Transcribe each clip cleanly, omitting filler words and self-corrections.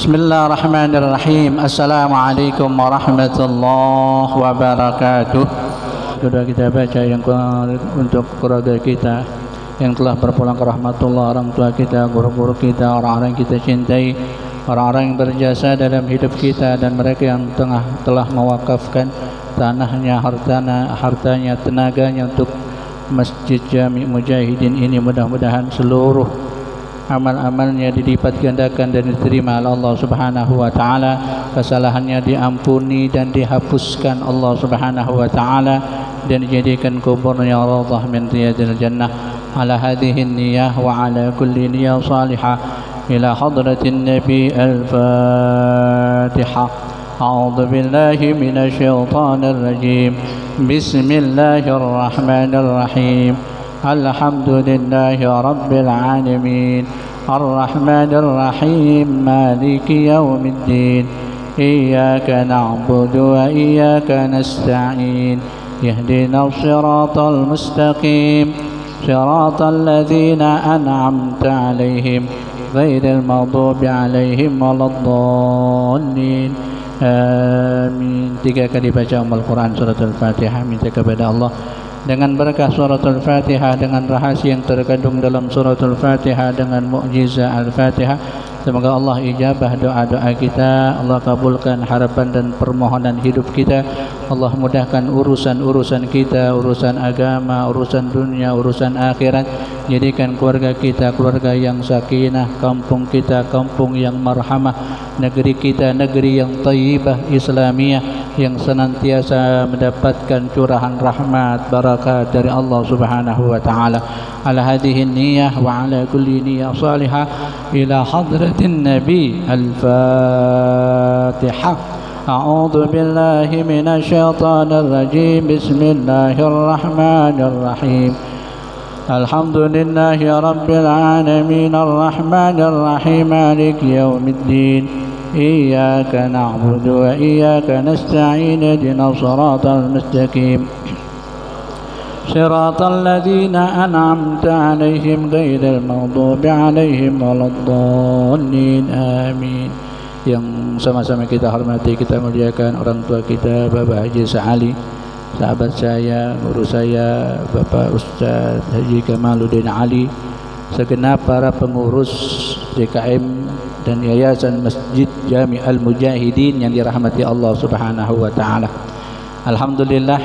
Bismillahirrahmanirrahim. Assalamualaikum warahmatullahi wabarakatuh. Sudah kita baca yang untuk keluarga kita yang telah berpulang ke rahmatullah, orang tua kita, guru-guru kita, orang-orang yang kita cintai, orang-orang yang berjasa dalam hidup kita, dan mereka yang telah mewakafkan tanahnya, hartanya, tenaganya untuk Masjid Jami' Mujahidin ini. Mudah-mudahan seluruh amal-amalnya dilipat gandakan dan diterima oleh Allah Subhanahu wa taala, kesalahannya diampuni dan dihapuskan Allah Subhanahu wa taala, dan dijadikan kuburnya radhah min riyadil jannah. Ala hadhihi niyyah wa ala kulli niyyah salihah ila hadratin nabi al-fatihah. A'udzu billahi minasy syaithanir rajim. Bismillahirrahmanirrahim. Alhamdulillahi rabbil alamin. Arrahmanir rahim. Maliki yaumiddin. Iyyaka na'budu wa iyyaka nasta'in. Ihdinas siratal mustaqim. Siratal ladzina an'amta 'alaihim ghairil maghdubi 'alaihim waladdallin. Amin. 3 kali baca Al-Quran surat Al-Fatihah. Minta kepada Allah dengan berkah surat Al-Fatihah, dengan rahasia yang terkandung dalam surat Al-Fatihah, dengan mukjizat Al-Fatihah, semoga Allah ijabah doa-doa kita, Allah kabulkan harapan dan permohonan hidup kita, Allah mudahkan urusan-urusan kita, urusan agama, urusan dunia, urusan akhirat. Jadikan keluarga kita keluarga yang sakinah, kampung kita kampung yang marhamah, negeri kita negeri yang thayyibah islamiyah, yang senantiasa mendapatkan curahan rahmat barakat dari Allah Subhanahu wa taala. Ala hadhihi niyyah wa ala kulli niyyah salihah ila hadratin nabi al-fatihah. A'udzu billahi minasy syaithanir rajim. Bismillahirrahmanirrahim. Alhamdulillahi rabbil alamin. Arrahmanir rahim. Maliki yaumiddin. Iyyaka na'budu wa iyyaka nasta'in. Ihdinas siratal mustaqim. Siratal ladzina an'amta 'alaihim ghairil maghdubi 'alaihim waladdallin. Amin. Yang sama-sama kita hormati, kita muliakan orang tua kita, Bapak Haji Sa'ali, sahabat saya, guru saya, Bapak Ustaz Haji Kamaluddin Ali, segenap para pengurus DKM dan Yayasan Masjid Jami' Al-Mujahidin yang dirahmati Allah Subhanahu wa taala. Alhamdulillah,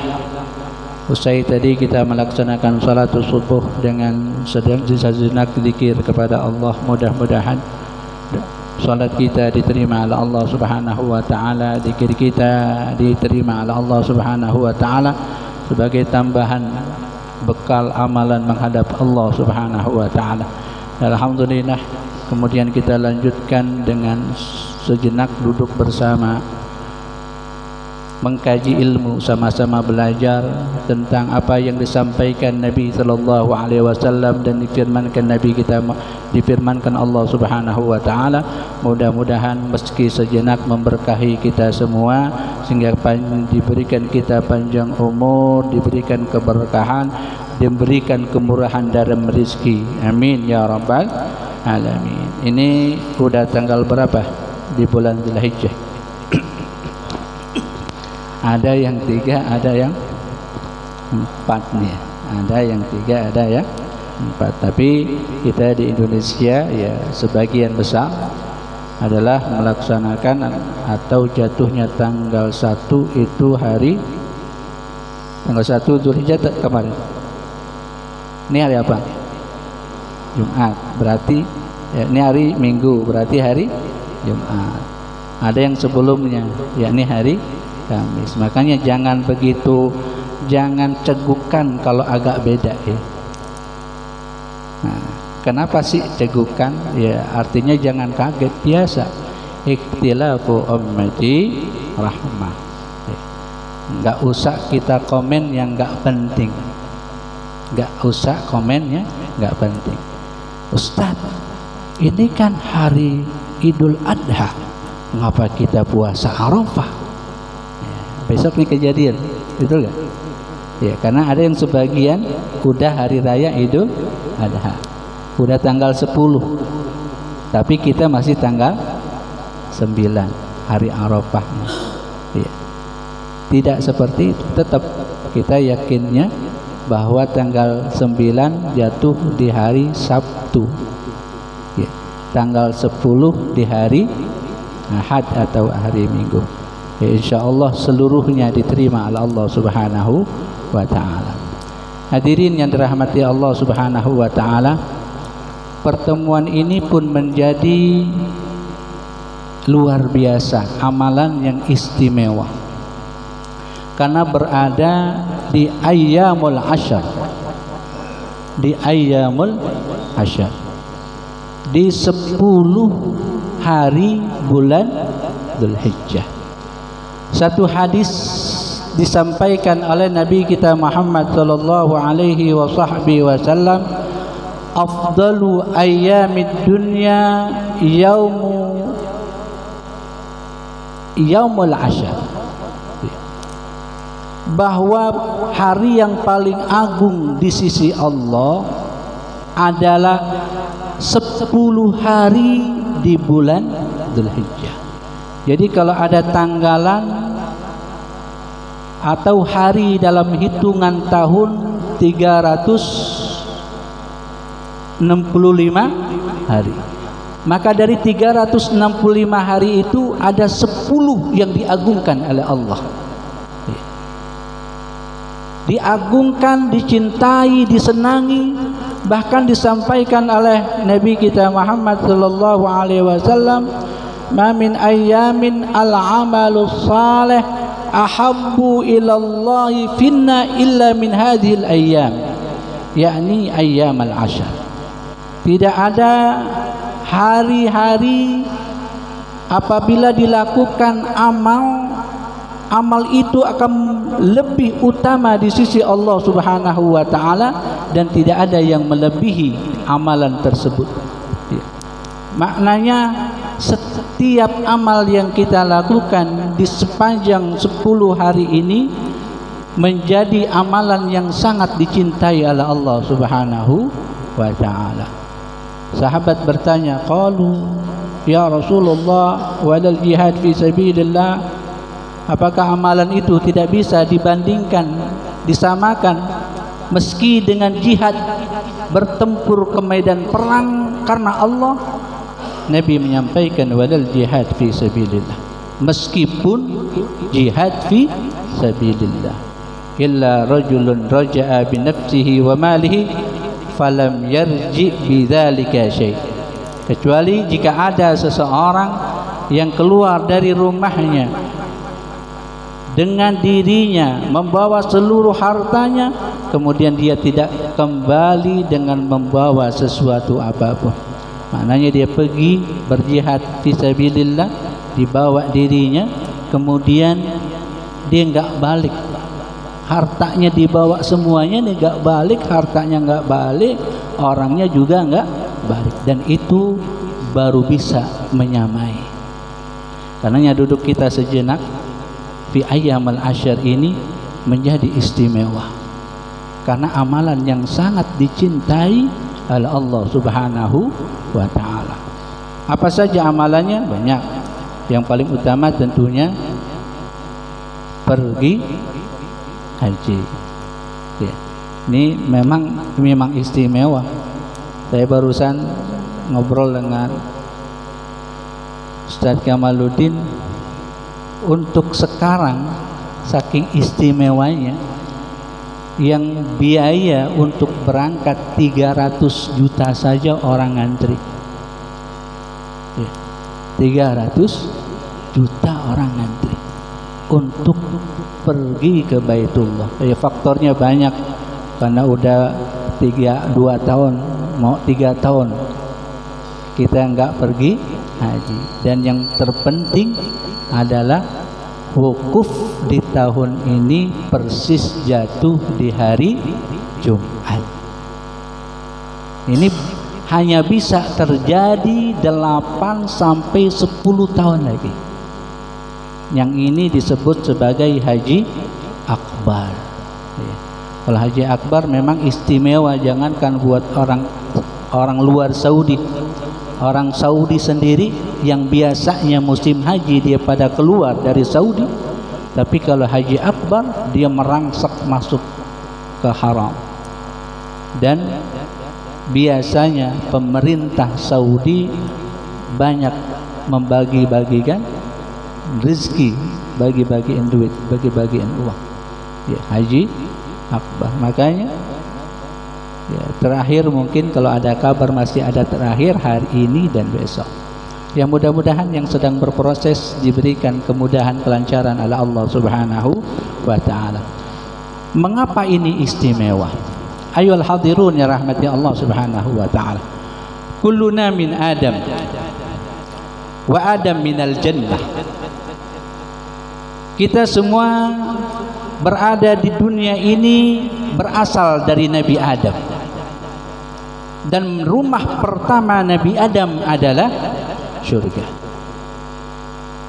usai tadi kita melaksanakan salatul subuh dengan sejenak zikir kepada Allah. Mudah-mudahan salat kita diterima oleh Allah Subhanahu wa taala, zikir kita diterima oleh Allah Subhanahu wa taala sebagai tambahan bekal amalan menghadap Allah Subhanahu wa taala. Alhamdulillah, kemudian kita lanjutkan dengan sejenak duduk bersama, mengkaji ilmu, sama-sama belajar tentang apa yang disampaikan Nabi sallallahu alaihi wasallam dan difirmankan Nabi kita, difirmankan Allah Subhanahu wa taala. Mudah-mudahan meski sejenak memberkahi kita semua, sehingga diberikan kita panjang umur, diberikan keberkahan, diberikan kemurahan dalam rezeki. Amin ya rabbal alamin. Ini udah tanggal berapa di bulan Dzulhijjah? Ada yang 3, ada yang 4 nih. Ada yang 3, ada yang 4. Tapi kita di Indonesia ya sebagian besar adalah melaksanakan atau jatuhnya tanggal 1 itu hari tanggal 1 Dzulhijjah kemarin. Ini hari apa? Jumat. Berarti ya, ini hari Minggu, berarti hari Jumat. Ada yang sebelumnya, yakni hari Kamis. Makanya jangan begitu, jangan cegukan kalau agak beda ya. Nah, kenapa sih cegukan? Ya artinya jangan kaget, biasa. Ikhtilafu ummati rahmah. Enggak usah kita komen yang enggak penting. Enggak usah komen ya enggak penting. Ustaz, ini kan hari Idul Adha, mengapa kita puasa Arafah? Besok nih kejadian, betul nggak? Ya, karena ada yang sebagian udah hari raya Idul Adha, udah tanggal 10, tapi kita masih tanggal 9 hari Arafahnya. Ya. Tidak seperti itu. Tetap kita yakinnya bahwa tanggal 9 jatuh di hari Sabtu. Ya. Tanggal 10 di hari Ahad atau hari Minggu. Ya, insya Allah seluruhnya diterima oleh Allah Subhanahu wa ta'ala. Hadirin yang dirahmati Allah Subhanahu wa ta'ala, pertemuan ini pun menjadi luar biasa, amalan yang istimewa karena berada di ayyamul asyar, di ayyamul asyar, di 10 hari bulan Dzulhijjah. Satu hadis disampaikan oleh Nabi kita Muhammad sallallahu alaihi wasallam, afdalu ayyamid dunya yaumul asyar, bahwa hari yang paling agung di sisi Allah adalah 10 hari di bulan Dzulhijjah. Jadi kalau ada tanggalan atau hari dalam hitungan tahun 365 hari, maka dari 365 hari itu ada 10 yang diagungkan oleh Allah. Diagungkan, dicintai, disenangi, bahkan disampaikan oleh Nabi kita Muhammad sallallahu alaihi wasallam, ma min ayyamin al-amalu salih ahabbu ilallahi finna illa min hadhil ayyam, yakni ayyam al-ashar. Tidak ada hari-hari apabila dilakukan amal itu akan lebih utama di sisi Allah Subhanahu wa ta'ala, dan tidak ada yang melebihi amalan tersebut. Maknanya setiap amal yang kita lakukan di sepanjang 10 hari ini menjadi amalan yang sangat dicintai oleh Allah Subhanahu wa ta'ala. Sahabat bertanya, qalu ya Rasulullah walal jihad fi sabilillah, apakah amalan itu tidak bisa dibandingkan, disamakan meski dengan jihad, bertempur ke medan perang karena Allah? Nabi menyampaikan walal jihad fi sabilillah, meskipun jihad fi sabilillah, illa rajulun raja'a bi nafsihi wa malihi falam yarji bidzalika syai', kecuali jika ada seseorang yang keluar dari rumahnya dengan dirinya membawa seluruh hartanya, kemudian dia tidak kembali dengan membawa sesuatu apapun. Maknanya dia pergi berjihad fisabilillah, dibawa dirinya, kemudian dia enggak balik, hartanya dibawa semuanya, dia enggak balik, hartanya enggak balik, orangnya juga enggak balik, dan itu baru bisa menyamai. Karenanya duduk kita sejenak fi ayyamul asyar ini menjadi istimewa karena amalan yang sangat dicintai oleh Allah Subhanahu wa ta'ala. Apa saja amalannya? Banyak. Yang paling utama tentunya pergi haji. Ya. Ini memang istimewa. Saya barusan ngobrol dengan Ustaz Kamaluddin, untuk sekarang saking istimewanya yang biaya untuk berangkat 300 juta saja orang ngantri. 300 juta orang ngantri untuk pergi ke Baitullah. Faktornya banyak, karena udah 2 tahun mau 3 tahun kita enggak pergi haji, dan yang terpenting adalah wukuf di tahun ini persis jatuh di hari Jumat. Ini hanya bisa terjadi 8 sampai 10 tahun lagi. Yang ini disebut sebagai haji akbar. Kalau haji akbar memang istimewa, jangankan buat orang luar Saudi, orang Saudi sendiri yang biasanya musim haji dia pada keluar dari Saudi, tapi kalau haji akbar dia merangsek masuk ke haram. Dan biasanya pemerintah Saudi banyak membagi-bagikan rezeki, bagi-bagiin duit, bagi-bagiin uang. Ya, haji akbar. Makanya ya, terakhir mungkin kalau ada kabar masih ada terakhir hari ini dan besok. Ya, mudah-mudahan yang sedang berproses diberikan kemudahan kelancaran oleh Allah Subhanahu wa taala. Mengapa ini istimewa? Ayol hadirun ya rahmati Allah Subhanahu wa taala. Kulluna min Adam wa Adam minal jannah. Kita semua berada di dunia ini berasal dari Nabi Adam. Dan rumah pertama Nabi Adam adalah surga.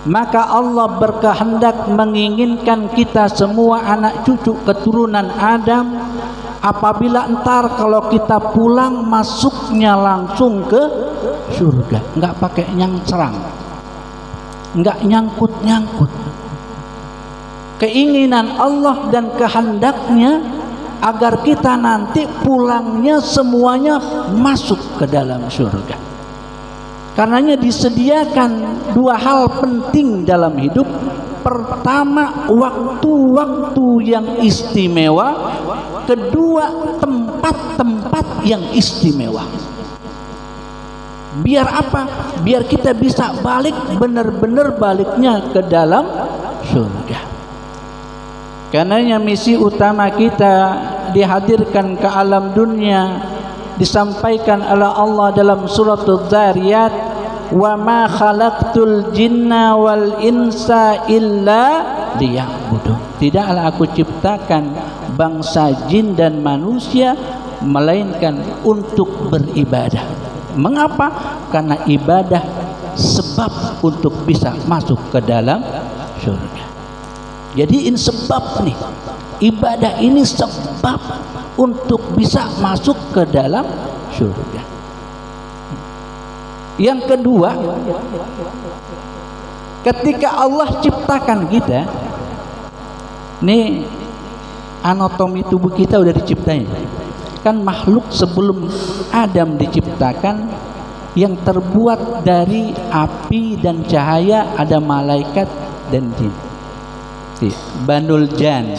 Maka Allah berkehendak menginginkan kita semua anak cucu keturunan Adam, apabila entar kalau kita pulang masuknya langsung ke surga, enggak pakai nyangcerang, enggak nyangkut-nyangkut. Keinginan Allah dan kehendaknya agar kita nanti pulangnya semuanya masuk ke dalam surga. Karenanya disediakan dua hal penting dalam hidup. Pertama, waktu-waktu yang istimewa. Kedua, tempat-tempat yang istimewa. Biar apa? Biar kita bisa balik, benar-benar baliknya ke dalam surga. Karenanya misi utama kita dihadirkan ke alam dunia disampaikan oleh Allah dalam surat Az-Zariyat, wa ma khalaqtul jinna wal insa illa liya'budun. Tidaklah aku ciptakan bangsa jin dan manusia melainkan untuk beribadah. Mengapa? Karena ibadah sebab untuk bisa masuk ke dalam surga. Jadiin sebab nih, ibadah ini sebab untuk bisa masuk ke dalam surga. Yang kedua, ketika Allah ciptakan kita, nih anatomi tubuh kita udah diciptain. Kan makhluk sebelum Adam diciptakan yang terbuat dari api dan cahaya, ada malaikat dan jin. Banul Jan.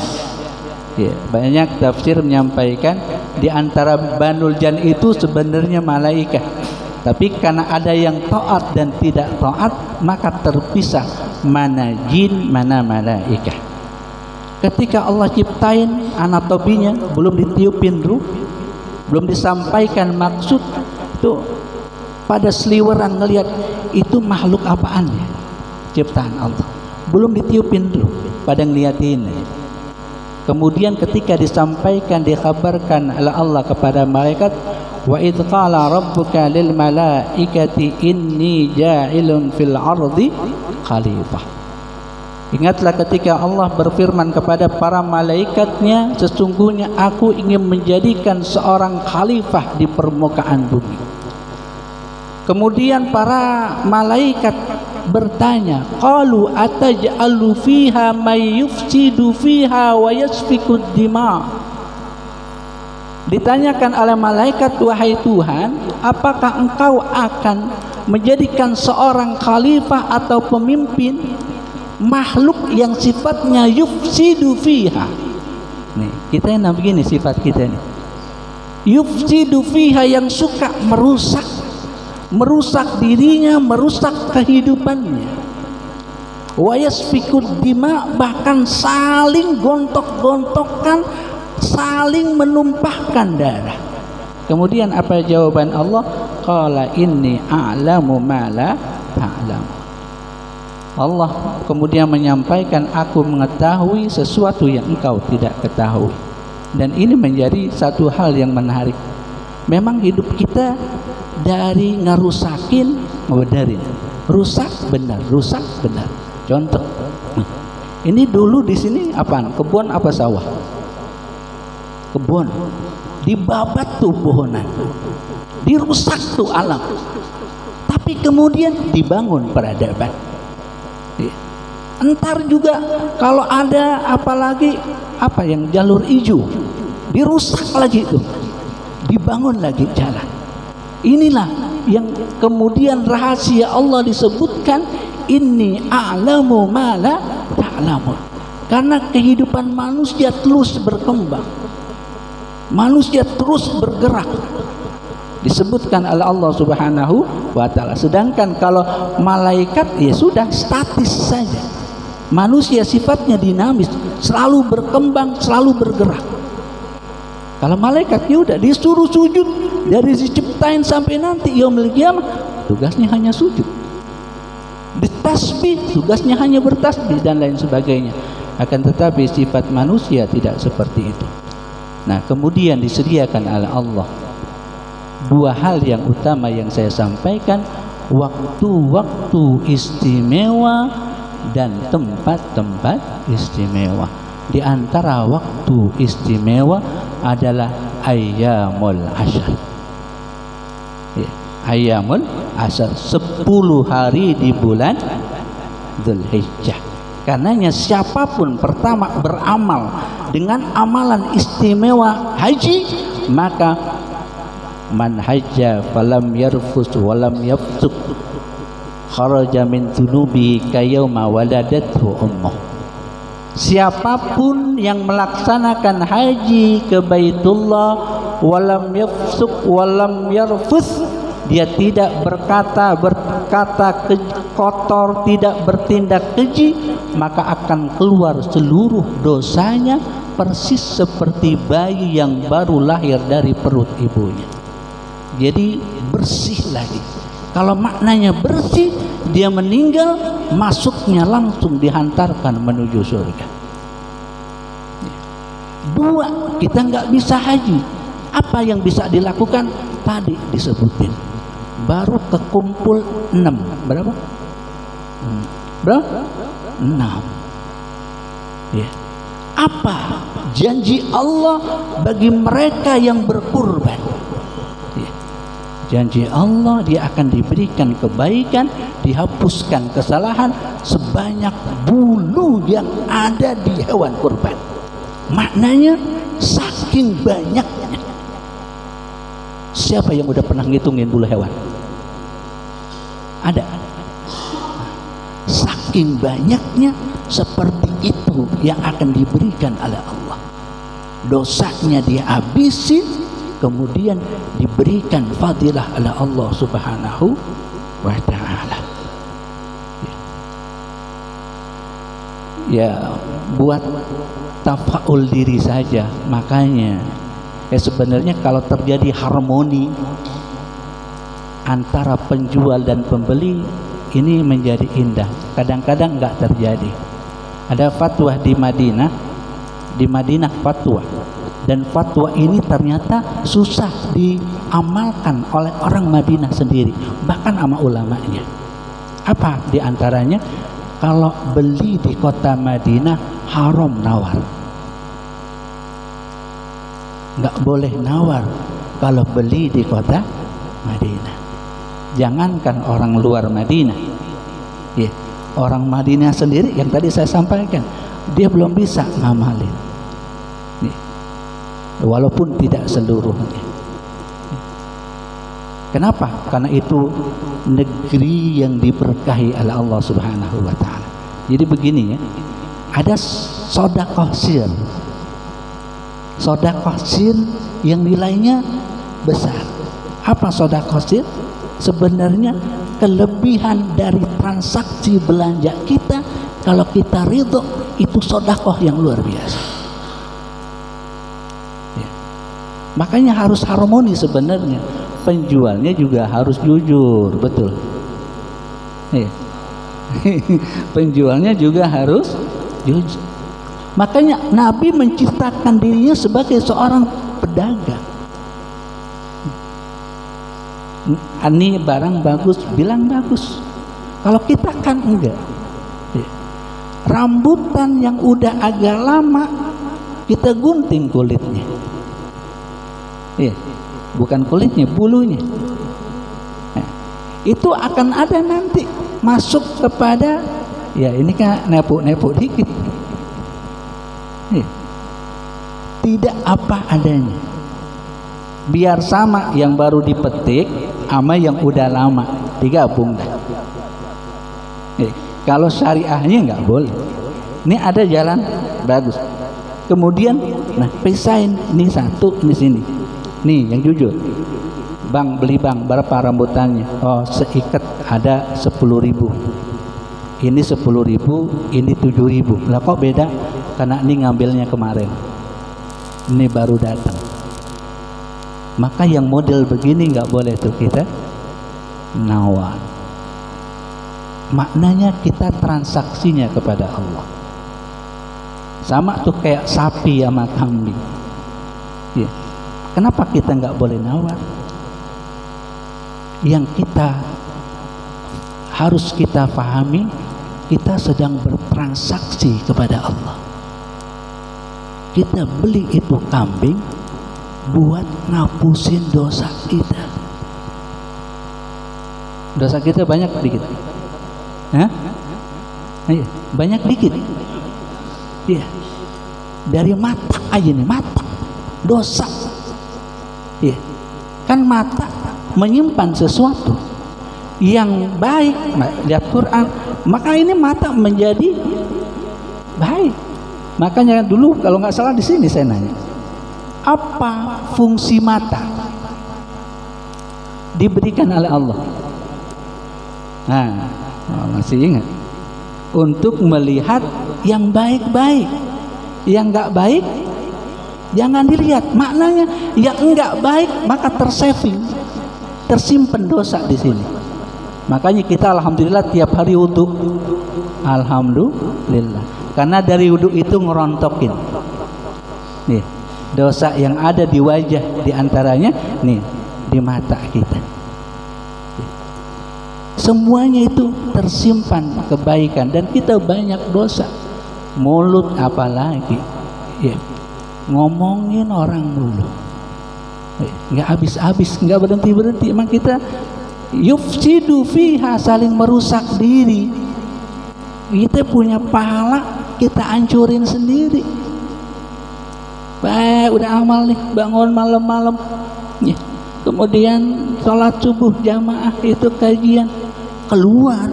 Ya, banyak tafsir menyampaikan di antara Banul Jan itu sebenarnya malaikat. Tapi karena ada yang taat dan tidak taat, maka terpisah mana jin, mana malaikat. Ketika Allah ciptain anatominya, belum ditiupin ruh, belum disampaikan maksud, itu pada seliweran ngelihat itu makhluk apaan ya? Ciptaan Allah. Belum ditiupin ruh, pada ngeliatin. Kemudian ketika disampaikan, dikhabarkan oleh Allah kepada malaikat, wa idz qala rabbuka lil malaikati inni ja'ilun fil ardi khalifah. Ingatlah ketika Allah berfirman kepada para malaikatnya, sesungguhnya aku ingin menjadikan seorang khalifah di permukaan bumi. Kemudian para malaikat bertanya, qalu ataj'alu fiha may yufsidu fiha wa yasfiku dima. Ditanyakan oleh malaikat, wahai Tuhan, apakah engkau akan menjadikan seorang khalifah atau pemimpin makhluk yang sifatnya yufsidu fiha? Nih, kita yang begini sifat kita nih. Yufsidu fiha, yang suka merusak dirinya, merusak kehidupannya. Wa yasfikud dima, bahkan saling gontok-gontokan, saling menumpahkan darah. Kemudian apa jawaban Allah? Qala inni a'lamu ma la ta'lam. Allah kemudian menyampaikan, aku mengetahui sesuatu yang engkau tidak ketahui. Dan ini menjadi satu hal yang menarik. Memang hidup kita dari ngerusakin ngebenerin, rusak benar, rusak benar. Contoh, ini dulu di sini apaan? Kebun apa sawah? Kebun. Dibabat tuh pohonan, dirusak tuh alam. Tapi kemudian dibangun peradaban. Entar juga kalau ada apalagi apa yang jalur hijau, dirusak lagi itu, dibangun lagi jalan. Inilah yang kemudian rahasia Allah disebutkan, inni a'lamu ma la ta'lamun. Karena kehidupan manusia terus berkembang, manusia terus bergerak, disebutkan oleh Allah Subhanahu wa ta'ala. Sedangkan kalau malaikat ya sudah statis saja. Manusia sifatnya dinamis, selalu berkembang, selalu bergerak. Kalau malaikat ya udah disuruh sujud dari diciptain sampai nanti yaumul qiyamah, tugasnya hanya sujud. Ditasbih, tugasnya hanya bertasbih dan lain sebagainya. Akan tetapi sifat manusia tidak seperti itu. Nah, kemudian disediakan oleh Allah dua hal yang utama yang saya sampaikan, waktu-waktu istimewa dan tempat-tempat istimewa. Di antara waktu istimewa adalah ayyamul asyar. Ya, ayyamul asyar, 10 hari di bulan Dzulhijjah. Karenanya siapapun pertama beramal dengan amalan istimewa haji, maka man hajja falam yarfus walam yafsuk kharaja min dzunubi kayauma waladathu ummuh. Siapapun yang melaksanakan haji ke Baitullah walam yafsuk walam yarfus, dia tidak berkata kotor, tidak bertindak keji, maka akan keluar seluruh dosanya persis seperti bayi yang baru lahir dari perut ibunya. Jadi bersih lagi. Kalau maknanya bersih, dia meninggal, masuknya langsung dihantarkan menuju surga. Dua, kita nggak bisa haji. Apa yang bisa dilakukan? Tadi disebutin. Baru kekumpul 6. Berapa? Berapa? 6. Ya. Apa janji Allah bagi mereka yang berkurban? Janji Allah, dia akan diberikan kebaikan, dihapuskan kesalahan sebanyak bulu yang ada di hewan kurban. Maknanya saking banyaknya. Siapa yang udah pernah ngitungin bulu hewan? Ada. Saking banyaknya, seperti itu yang akan diberikan oleh Allah. Dosanya dihabisin, kemudian diberikan fadilah oleh Allah Subhanahu wa ta'ala. Ya, buat tafaul diri saja. Makanya sebenarnya kalau terjadi harmoni antara penjual dan pembeli, ini menjadi indah. Kadang-kadang enggak terjadi. Ada fatwa di Madinah fatwa. Dan fatwa ini ternyata susah diamalkan oleh orang Madinah sendiri, bahkan sama ulamanya. Apa diantaranya? Kalau beli di kota Madinah haram nawar, nggak boleh nawar kalau beli di kota Madinah. Jangankan orang luar Madinah, ya, orang Madinah sendiri yang tadi saya sampaikan, dia belum bisa ngamalin. Walaupun tidak seluruhnya. Kenapa? Karena itu negeri yang diberkahi oleh Allah Subhanahu wa ta'ala. Jadi begini ya, ada sedekah sir. Sedekah sir yang nilainya besar. Apa sedekah sir? Sebenarnya kelebihan dari transaksi belanja kita, kalau kita ridho, itu sedekah yang luar biasa. Makanya harus harmoni sebenarnya. Penjualnya juga harus jujur, betul. Penjualnya juga harus jujur. Makanya Nabi menciptakan dirinya sebagai seorang pedagang. Ini barang bagus, bilang bagus. Kalau kita kan enggak. Rambutan yang udah agak lama, kita gunting kulitnya. Iya, bukan kulitnya, bulunya. itu akan ada nanti masuk kepada, ya ini kan nepuk-nepuk dikit, tidak apa adanya, biar sama yang baru dipetik sama yang udah lama digabung. Kalau syariahnya nggak boleh. Ini ada jalan bagus, kemudian nah pisahin, ini satu, ini sini, nih yang jujur, bang beli bang berapa rambutannya? Oh seikat ada 10.000, ini 10.000, ini 7.000. Lah kok beda? Karena ini ngambilnya kemarin, ini baru datang. Maka yang model begini nggak boleh tuh kita nawar. Maknanya kita transaksinya kepada Allah. Sama tuh kayak sapi sama kambing. Ya. Kenapa kita nggak boleh nawar? Yang kita harus kita pahami, kita sedang bertransaksi kepada Allah. Kita beli itu kambing buat ngapusin dosa kita. Dosa kita banyak dikit? Hah? Iya, banyak dikit. Iya. Dari mata aja nih, mata dosa. Iya. Kan mata menyimpan sesuatu yang baik, lihat Quran, maka ini mata menjadi baik. Makanya dulu kalau nggak salah di sini saya nanya, apa fungsi mata diberikan oleh Allah? Nah, masih ingat? Untuk melihat yang baik-baik, yang nggak baik jangan dilihat. Maknanya yang nggak baik maka tersaving, tersimpan dosa di sini. Makanya kita alhamdulillah tiap hari wudu, alhamdulillah, karena dari wudu itu ngerontokin nih dosa yang ada di wajah, diantaranya nih di mata kita. Semuanya itu tersimpan kebaikan, dan kita banyak dosa. Mulut apalagi, ya, ngomongin orang dulu, nggak habis-habis, nggak berhenti-berhenti. Emang kita yufsidu fiha, saling merusak diri. Kita punya pahala, kita hancurin sendiri. Baik, udah amal nih, bangun malam-malam, ya. Kemudian sholat subuh jamaah, itu kajian, keluar,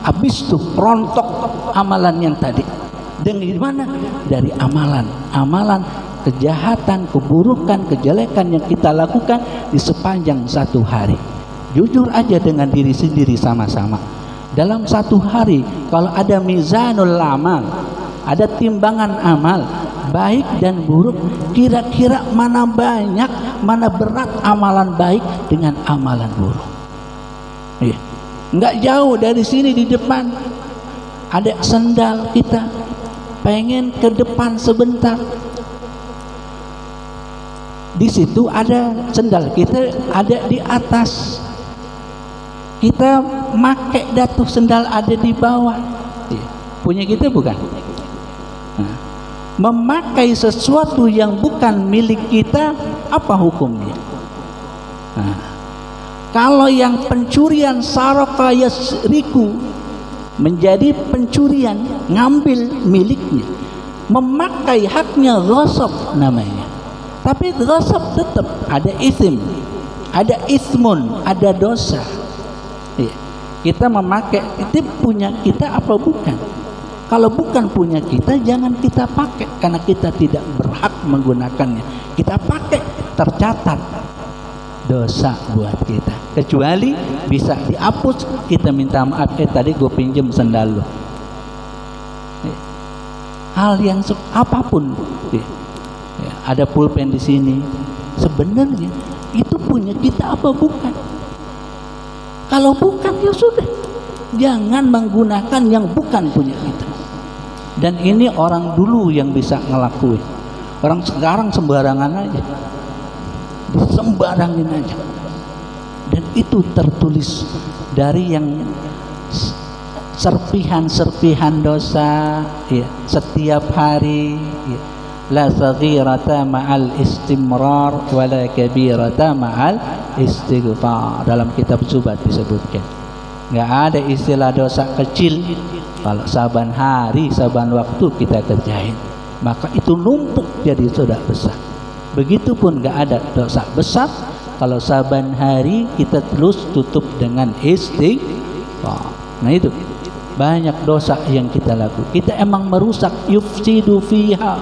habis tuh rontok amalan yang tadi. Dari mana? Dari amalan kejahatan, keburukan, kejelekan yang kita lakukan di sepanjang satu hari. Jujur aja dengan diri sendiri sama-sama. Dalam satu hari, kalau ada mizanul amal, ada timbangan amal baik dan buruk, kira-kira mana banyak, mana berat amalan baik dengan amalan buruk. Iya. Nggak jauh dari sini, di depan ada sendal kita, pengen ke depan sebentar, di situ ada sendal kita ada di atas, kita make datuh sendal ada di bawah. Iya. Punya kita bukan? Nah, memakai sesuatu yang bukan milik kita, apa hukumnya? Nah, kalau yang pencurian saraka yasriku, menjadi pencurian, ngambil miliknya, memakai haknya ghasab namanya. Tapi ghasab tetap ada isim, ada ismun, ada dosa. Ya. Kita memakai, itu punya kita apa bukan? Kalau bukan punya kita, jangan kita pakai, karena kita tidak berhak menggunakannya. Kita pakai, tercatat dosa buat kita. Kecuali bisa dihapus, kita minta maaf, tadi gue pinjem sendal lo. Hal yang apapun, ada pulpen di sini, sebenarnya itu punya kita apa bukan? Kalau bukan, ya sudah, jangan menggunakan yang bukan punya kita. Dan ini orang dulu yang bisa ngelakuin. Orang sekarang sembarangan aja, sembarangin aja. Dan itu tertulis dari yang serpihan-serpihan dosa, ya, setiap hari, ya. la saghirata ma'al istimrar wa la kabirata ma'al istighfar. Dalam kitab Zubat disebutkan, nggak ada istilah dosa kecil kalau saban hari, saban waktu kita kerjain, maka itu numpuk jadi dosa besar. Begitupun nggak ada dosa besar kalau saban hari kita terus tutup dengan istighfar. Nah itu banyak dosa yang kita lakukan. Kita emang merusak, yufsidu fiha.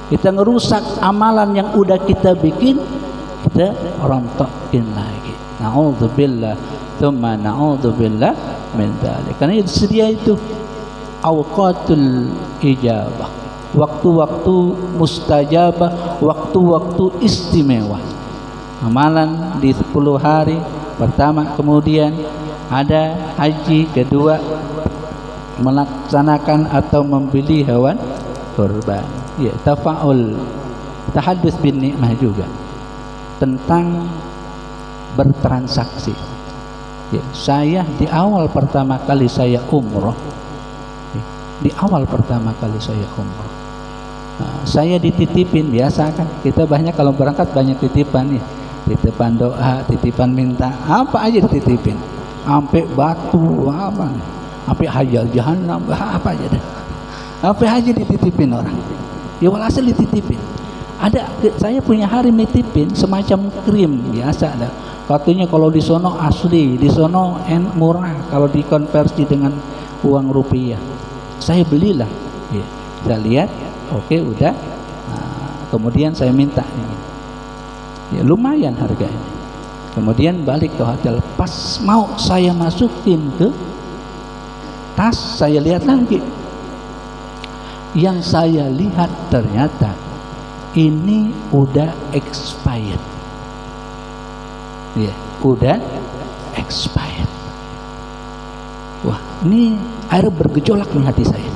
Kita ngerusak amalan yang udah kita bikin, kita rontokin lagi. Na'udzubillah, tsumma na'udzubillah min dzalik. Karena sedia itu awqatul ijabah, waktu-waktu mustajabah, waktu-waktu istimewa. Amalan di 10 hari pertama, kemudian ada haji, kedua melaksanakan atau membeli hewan kurban. Ya, tafa'ul, tahadduts bin nikmah juga, tentang bertransaksi. Ya, saya di awal pertama kali saya umroh, di awal pertama kali saya umroh, saya dititipin. Biasa kan kita banyak kalau berangkat banyak titipan nih, titipan doa, titipan minta, apa aja dititipin, sampai batu, apa, sampai hajal jahanam, apa aja deh, apa aja dititipin orang. Ya walhasil dititipin. Ada, saya punya hari nitipin semacam krim biasa ada. Katanya kalau di sono asli, di sono murah kalau dikonversi dengan uang rupiah. Saya belilah. Ya, saya lihat, oke, udah. Nah, kemudian saya minta ini. Ya lumayan harganya. Kemudian balik ke hotel. Pas mau saya masukin ke tas, saya lihat lagi. Yang saya lihat ternyata ini udah expired. Ya, udah expired. Wah, ini air bergejolak nih hati saya.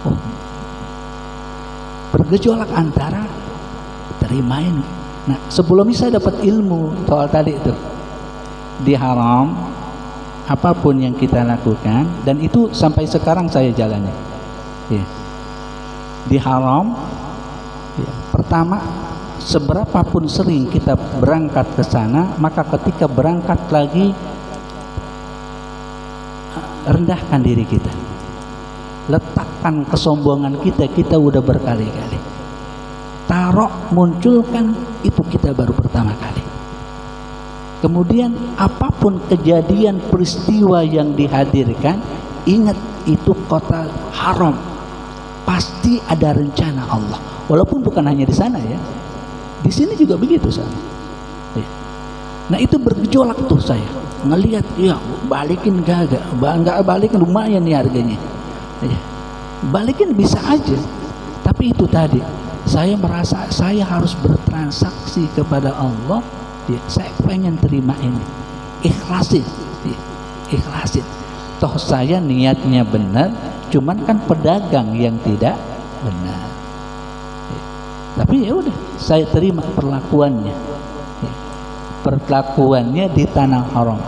Oh, bergejolak antara terima ini. Nah, sebelumnya saya dapat ilmu soal tadi itu. Di haram, apapun yang kita lakukan, dan itu sampai sekarang saya jalani. Ya. Di haram, ya, pertama, seberapapun sering kita berangkat ke sana, maka ketika berangkat lagi rendahkan diri kita, letakkan kesombongan kita. Kita udah berkali-kali taruh, munculkan, itu kita baru pertama kali. Kemudian apapun kejadian peristiwa yang dihadirkan, ingat itu kota haram, pasti ada rencana Allah. Walaupun bukan hanya di sana ya, di sini juga begitu sama. Nah itu bergejolak tuh saya ngelihat, ya balikin gagak, nggak balikin lumayan nih harganya. Ya, balikin bisa aja, tapi itu tadi saya merasa saya harus bertransaksi kepada Allah. Ya, saya pengen terima ini, ikhlasin, ya, ikhlasin. Toh saya niatnya benar, cuman kan pedagang yang tidak benar. Ya, tapi ya udah, saya terima perlakuannya. Ya, perlakuannya di tanah haram.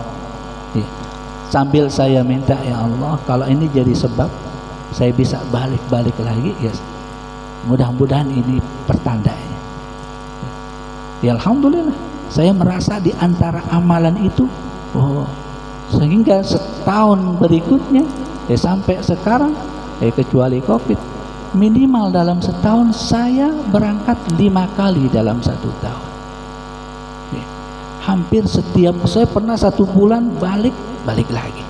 Ya, sambil saya minta, ya Allah, kalau ini jadi sebab saya bisa balik lagi, ya mudah-mudahan ini pertandanya. Ya alhamdulillah, saya merasa di antara amalan itu, oh, sehingga setahun berikutnya, ya sampai sekarang, kecuali COVID, minimal dalam setahun saya berangkat 5 kali dalam 1 tahun. Ya, hampir setiap, saya pernah 1 bulan balik lagi,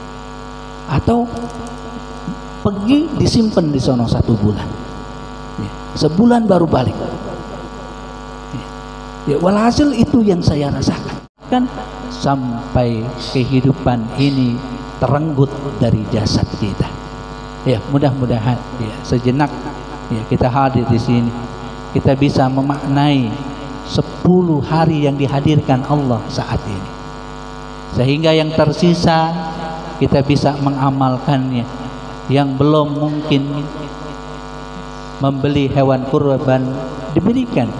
atau pergi disimpan di sono 1 bulan. Ya, sebulan baru balik. Ya, walhasil itu yang saya rasakan kan, sampai kehidupan ini terenggut dari jasad kita. Ya mudah-mudahan ya sejenak ya kita hadir di sini, kita bisa memaknai 10 hari yang dihadirkan Allah saat ini, sehingga yang tersisa kita bisa mengamalkannya. Yang belum mungkin membeli hewan kurban, diberikan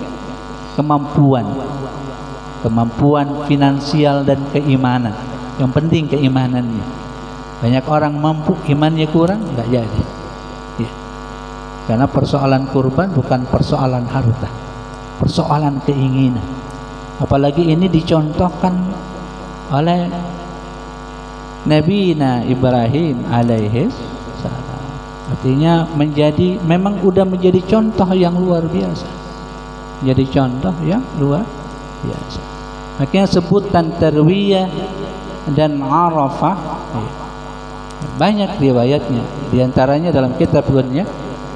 kemampuan finansial dan keimanan. Yang penting keimanannya. Banyak orang mampu, imannya kurang, nggak jadi. Ya. Karena persoalan kurban bukan persoalan harta, persoalan keinginan. Apalagi ini dicontohkan oleh Nabi Ibrahim alaihi salam. Artinya memang udah menjadi contoh yang luar biasa. Jadi contoh yang luar biasa. Makanya sebutan tarwiyah dan arafah banyak riwayatnya. Di antaranya dalam kitab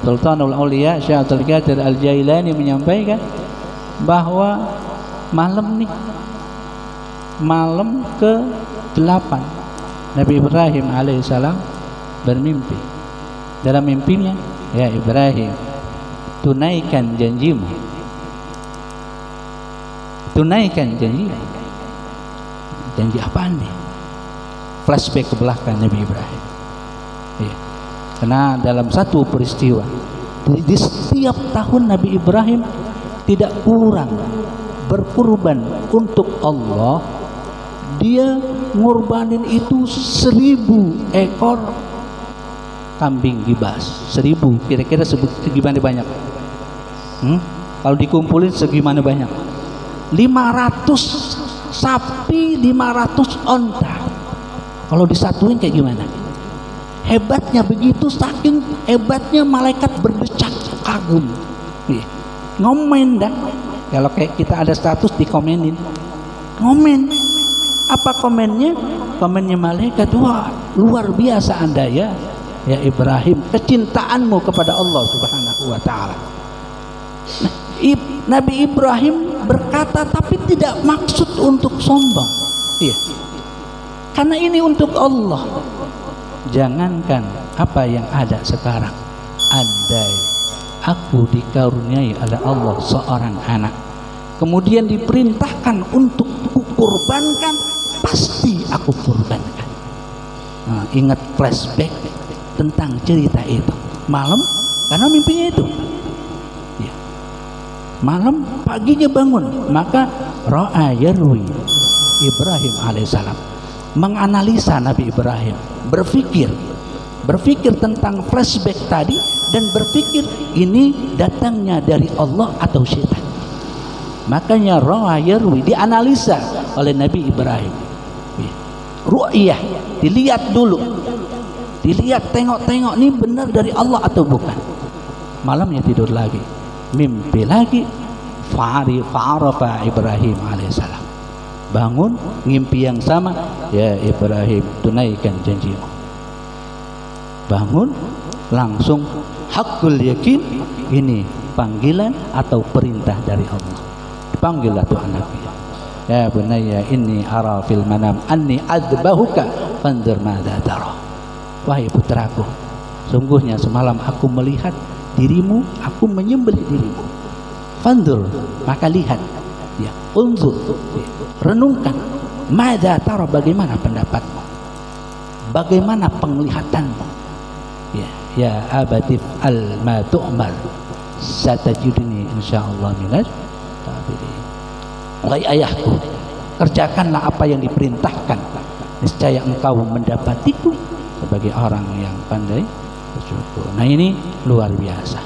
Sultanul Auliya Syekh Abdul Qadir Al-Jailani menyampaikan bahwa malam ke-8 Nabi Ibrahim alaihissalam bermimpi. Dalam mimpinya, ya Ibrahim, tunaikan janjimu. Tunaikan janjimu. Janji apaan nih? Flashback ke belakang Nabi Ibrahim. Ya. Karena dalam satu peristiwa di setiap tahun Nabi Ibrahim tidak kurang berkurban untuk Allah. Dia ngorbanin itu 1000 ekor kambing gibas. 1000 kira-kira segimana banyak? Kalau dikumpulin segimana banyak? 500 sapi, 500 onta. Kalau disatuin kayak gimana? Hebatnya begitu, saking hebatnya malaikat berdecak kagum. Ngomen dah. Kalau kayak kita ada status dikomenin. Ngomen. Apa komennya? Komennya malaikat, wah luar biasa Anda ya Ibrahim, kecintaanmu kepada Allah Subhanahu wa taala. Nah, Nabi Ibrahim berkata tapi tidak maksud untuk sombong. Iya. Karena ini untuk Allah. Jangankan apa yang ada sekarang, andai aku dikaruniai oleh Allah seorang anak, kemudian diperintahkan untuk kukurbankan, pasti aku kurbankan. Nah, ingat flashback tentang cerita itu malam, karena mimpinya itu ya. Malam, paginya bangun, maka ra'a yarwi Ibrahim alaihissalam menganalisa Nabi Ibrahim, berpikir tentang flashback tadi, dan berpikir ini datangnya dari Allah atau syaitan. Makanya ra'a yarwi dianalisa oleh Nabi Ibrahim. Ru'yah, dilihat dulu, tengok-tengok ini benar dari Allah atau bukan. Malamnya tidur lagi, mimpi lagi, fa'arafa Ibrahim alaihissalam. Bangun, ngimpi yang sama, ya Ibrahim, tunaikan janjimu. Bangun, langsung hakul yakin, ini panggilan atau perintah dari Allah. Dipanggillah tuh anaknya, ya bunayya inni ara fil manam anni adzbahuka fanzur madza tara. Wahai putraku, sungguhnya semalam aku melihat dirimu, aku menyembelih dirimu. Fanzur, maka lihat, ya unzur, ya. Renungkan, madza tara, bagaimana pendapatmu, bagaimana penglihatanmu. Ya abatif al ma tu'mar satajidni insyaallah minal sabirin. Wahai ayahku, kerjakanlah apa yang diperintahkan, niscaya engkau mendapatiku sebagai orang yang pandai bersyukur. Nah, ini luar biasa.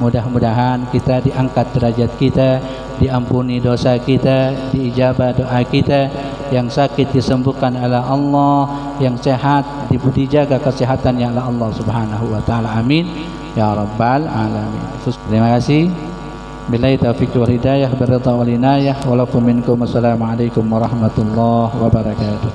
Mudah-mudahan kita diangkat derajat kita, diampuni dosa kita, diijabah doa kita, yang sakit disembuhkan oleh Allah, yang sehat dijaga kesehatannya oleh Allah Subhanahu wa taala. Amin ya rabbal alamin. Terima kasih. Billahi taufiq wal hidayah, biridha wal inayah, wa lakum minkum. Assalamualaikum warahmatullahi wabarakatuh.